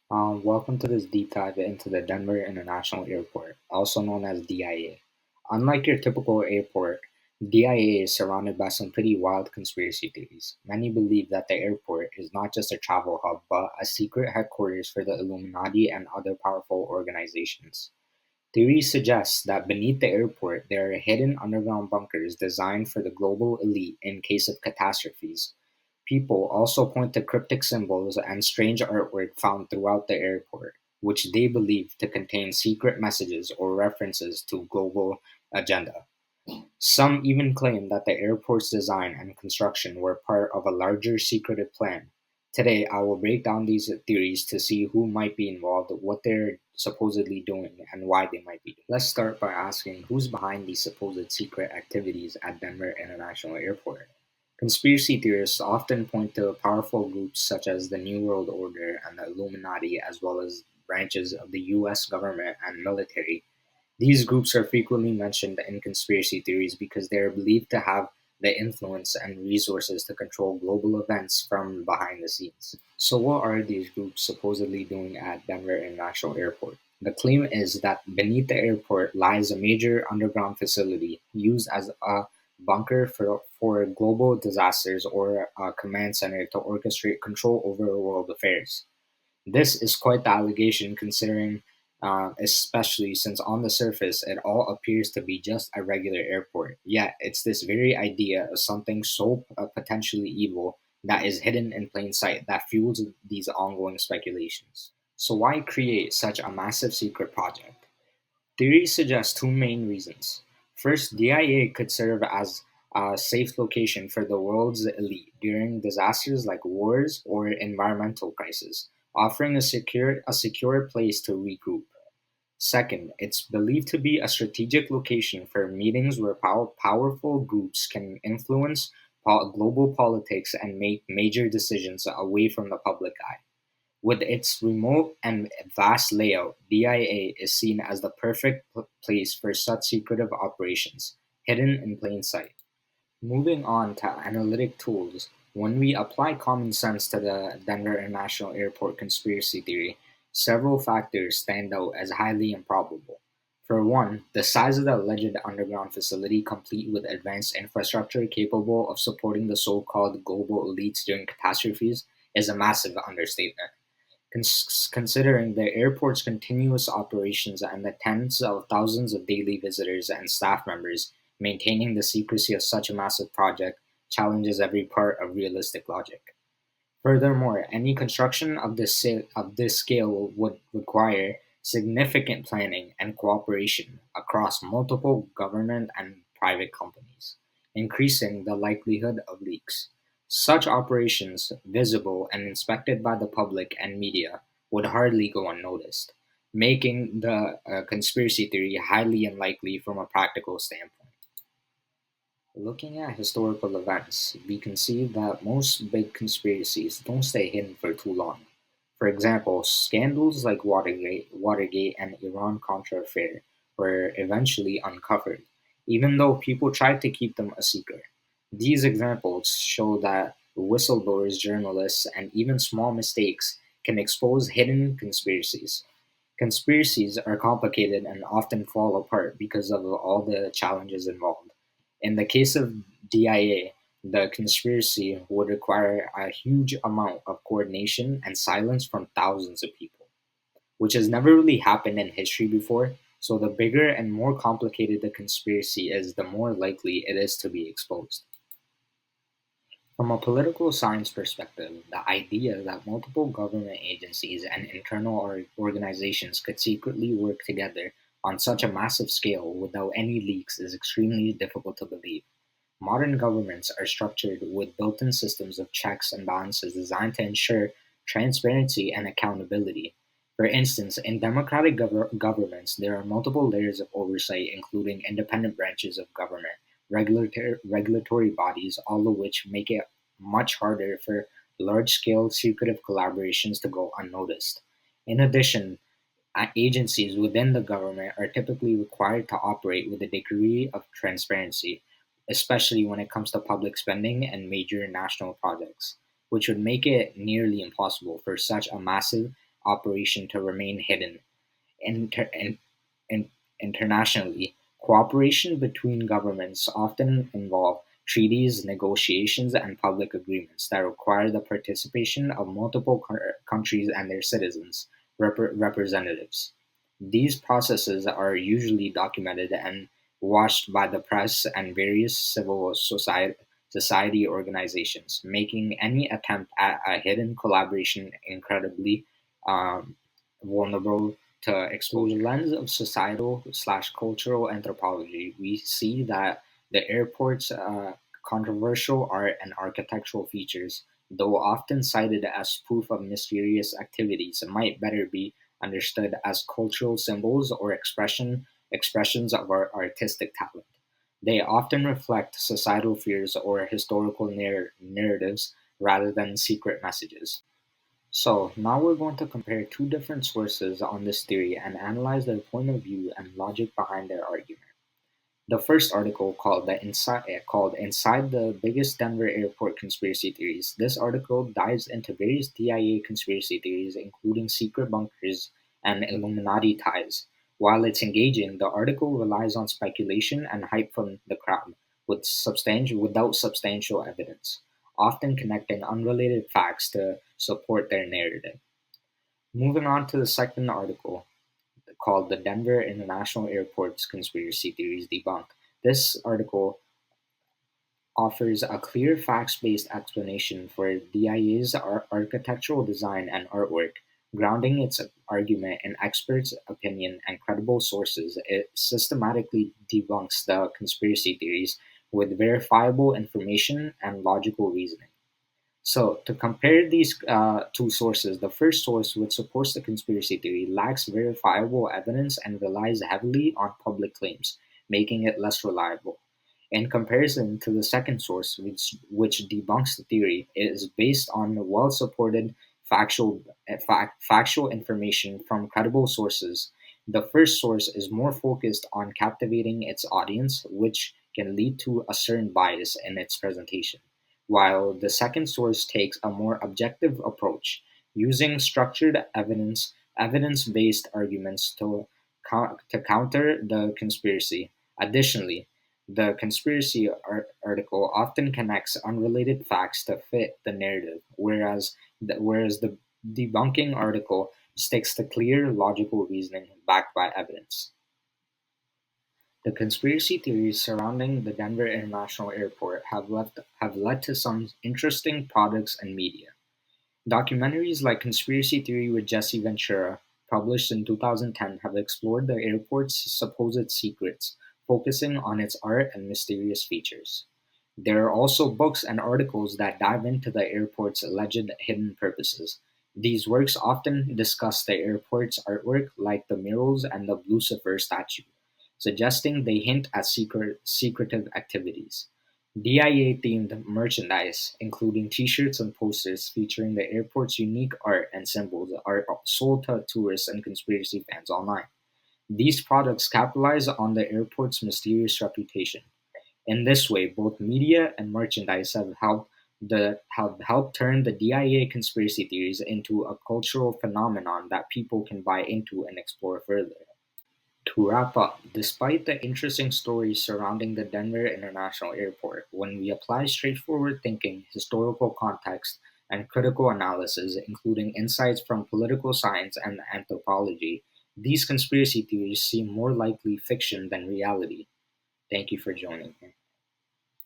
Welcome to this deep dive into the Denver International Airport, also known as DIA. Unlike your typical airport, DIA is surrounded by some pretty wild conspiracy theories. Many believe that the airport is not just a travel hub, but a secret headquarters for the Illuminati and other powerful organizations. Theories suggest that beneath the airport there are hidden underground bunkers designed for the global elite in case of catastrophes. People also point to cryptic symbols and strange artwork found throughout the airport, which they believe to contain secret messages or references to global agenda. Some even claim that the airport's design and construction were part of a larger secretive plan. Today, I will break down these theories to see who might be involved, what they're supposedly doing, and why they might be doing. Let's start by asking who's behind these supposed secret activities at Denver International Airport. Conspiracy theorists often point to powerful groups such as the New World Order and the Illuminati, as well as branches of the US government and military. These groups are frequently mentioned in conspiracy theories because they are believed to have the influence and resources to control global events from behind the scenes. So, what are these groups supposedly doing at Denver International Airport? The claim is that beneath the airport lies a major underground facility used as a bunker for global disasters or a command center to orchestrate control over world affairs. This is quite the allegation considering, especially since on the surface it all appears to be just a regular airport. Yet it's this very idea of something so potentially evil that is hidden in plain sight that fuels these ongoing speculations. So, why create such a massive secret project? Theories suggest two main reasons. First, DIA could serve as a safe location for the world's elite during disasters like wars or environmental crises, offering a secure place to regroup. Second, it's believed to be a strategic location for meetings where powerful groups can influence global politics and make major decisions away from the public eye. With its remote and vast layout, DIA is seen as the perfect place for such secretive operations, hidden in plain sight. Moving on to analytic tools, when we apply common sense to the Denver International Airport conspiracy theory, several factors stand out as highly improbable. For one, the size of the alleged underground facility, complete with advanced infrastructure capable of supporting the so called global elites during catastrophes, is a massive understatement. Considering the airport's continuous operations and the tens of thousands of daily visitors and staff members, maintaining the secrecy of such a massive project challenges every part of realistic logic. Furthermore, any construction of this scale would require significant planning and cooperation across multiple government and private companies, increasing the likelihood of leaks. Such operations, visible and inspected by the public and media, would hardly go unnoticed, making the conspiracy theory highly unlikely from a practical standpoint. Looking at historical events, we can see that most big conspiracies don't stay hidden for too long. For example, scandals like Watergate and Iran-Contra affair were eventually uncovered, even though people tried to keep them a secret. These examples show that whistleblowers, journalists, and even small mistakes can expose hidden conspiracies. Conspiracies are complicated and often fall apart because of all the challenges involved. In the case of DIA, the conspiracy would require a huge amount of coordination and silence from thousands of people, which has never really happened in history before. So, the bigger and more complicated the conspiracy is, the more likely it is to be exposed. From a political science perspective, the idea that multiple government agencies and internal organizations could secretly work together on such a massive scale without any leaks is extremely difficult to believe. Modern governments are structured with built in systems of checks and balances designed to ensure transparency and accountability. For instance, in democratic governments, there are multiple layers of oversight, including independent branches of government, regulatory bodies, all of which make it much harder for large scale secretive collaborations to go unnoticed. In addition, agencies within the government are typically required to operate with a degree of transparency, especially when it comes to public spending and major national projects, which would make it nearly impossible for such a massive operation to remain hidden. Inter- in- in- Internationally, cooperation between governments often involve treaties, negotiations, and public agreements that require the participation of multiple countries and their citizens' representatives. These processes are usually documented and watched by the press and various society organizations, making any attempt at a hidden collaboration incredibly um, vulnerable to exposure. Through the lens of societal/cultural anthropology, we see that the airport's controversial art and architectural features, though often cited as proof of mysterious activities, might better be understood as cultural symbols or expressions of our artistic talent. They often reflect societal fears or historical narratives rather than secret messages. So, now we're going to compare two different sources on this theory and analyze their point of view and logic behind their argument. The first article called Inside the Biggest Denver Airport Conspiracy Theories. This article dives into various DIA conspiracy theories, including secret bunkers and Illuminati ties. While it's engaging, the article relies on speculation and hype from the crowd, without substantial evidence, often connecting unrelated facts to support their narrative. Moving on to the second article, called The Denver International Airport's Conspiracy Theories Debunked. This article offers a clear facts based explanation for DIA's architectural design and artwork. Grounding its argument in experts' opinion and credible sources, it systematically debunks the conspiracy theories with verifiable information and logical reasoning. So, to compare these two sources, the first source, which supports the conspiracy theory, lacks verifiable evidence and relies heavily on public claims, making it less reliable. In comparison to the second source, which debunks the theory, it is based on well supported factual information from credible sources. The first source is more focused on captivating its audience, which can lead to a certain bias in its presentation, while the second source takes a more objective approach, using structured evidence-based arguments to counter the conspiracy. Additionally, the conspiracy article often connects unrelated facts to fit the narrative, whereas the debunking article sticks to clear, logical reasoning backed by evidence. The conspiracy theories surrounding the Denver International Airport have led to some interesting products and media. Documentaries like Conspiracy Theory with Jesse Ventura, published in 2010, have explored the airport's supposed secrets, focusing on its art and mysterious features. There are also books and articles that dive into the airport's alleged hidden purposes. These works often discuss the airport's artwork, like the murals and the Lucifer statue, suggesting they hint at secretive activities. DIA-themed merchandise, including T-shirts and posters featuring the airport's unique art and symbols, are sold to tourists and conspiracy fans online. These products capitalize on the airport's mysterious reputation. In this way, both media and merchandise have helped turn the DIA conspiracy theories into a cultural phenomenon that people can buy into and explore further. To wrap up, despite the interesting stories surrounding the Denver International Airport, when we apply straightforward thinking, historical context, and critical analysis, including insights from political science and anthropology, these conspiracy theories seem more likely fiction than reality. Thank you for joining me.